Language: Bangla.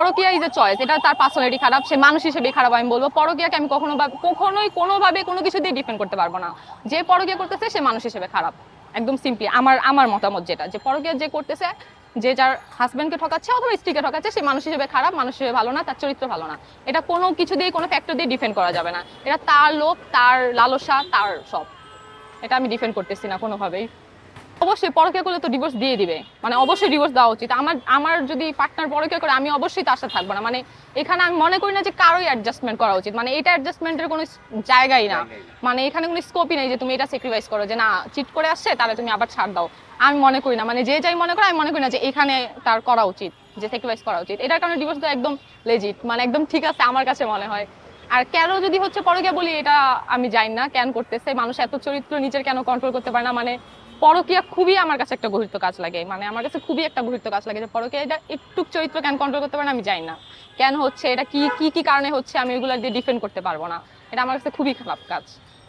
পরকীয়া ইজ এ চয়েস, এটা তার পার্সোনালিটি খারাপ, সে মানুষ হিসেবে খারাপ আমি বলবো। পরকীয়াকে আমি কখনোই কোনোভাবে কোনো কিছু দিয়ে ডিফেন্ড করতে পারবো না। যে পরকীয়া করতেছে সে মানুষ হিসেবে খারাপ, একদম সিম্পলি আমার মতামত যেটা, যে পরকীয়া যে করতেছে, যে যার হাজবেন্ডকে ঠকাচ্ছে অথবা স্ত্রীকে ঠকাচ্ছে, সে মানুষ হিসেবে খারাপ, মানুষ হিসেবে ভালো না, তার চরিত্র ভালো না। এটা কোনো কিছু দিয়ে কোনো ফ্যাক্টর দিয়ে ডিফেন্ড করা যাবে না। এটা তার লোভ, তার লালসা, তার সব, এটা আমি ডিফেন্ড করতেছি না কোনোভাবেই। অবশ্যই পরকীয়া করলে তো ডিভোর্স দিয়ে দিবে, মানে অবশ্যই ডিভোর্স দেওয়া উচিত। আমার যদি পার্টনার পরকীয়া করে আমি অবশ্যই তার সাথে থাকবো না। মানে এখানে আমি মনে করি না যে কারোই অ্যাডজাস্টমেন্ট করা উচিত, মানে এটা অ্যাডজাস্টমেন্টের কোনো জায়গাই না। মানে এখানে কোনো স্কোপই নেই যে তুমি এটা স্যাক্রিফাইস করো, যে না চিট করে আসছে তাহলে তুমি আবার ছাড় দাও। আমি মনে করি না, মানে যে যাই মনে করে, আমি মনে করি না যে এখানে তার করা উচিত, যে স্যাক্রিফাইস করা উচিত। এটার কারণে ডিভোর্স দেওয়া একদম লেজিট, মানে একদম ঠিক আছে আমার কাছে মনে হয়। আর কেন যদি হচ্ছে পরকীয়া বলি, এটা আমি জানি না কেন করতেছে, মানুষ এত চরিত্র নিজের কেন কন্ট্রোল করতে পারে না। মানে পরকীয়া খুবই আমার কাছে একটা গভীর কাজ লাগে, মানে আমার কাছে খুবই একটা গভীর কাজ লাগে যে পরকীয়া এটা একটু চরিত্র কেন কন্ট্রোল করতে পারে না আমি জানি না কেন হচ্ছে, এটা কি কি কি কারণে হচ্ছে, আমি এগুলো দিয়ে ডিফেন্ড করতে পারবো না। এটা আমার কাছে খুবই খারাপ কাজ।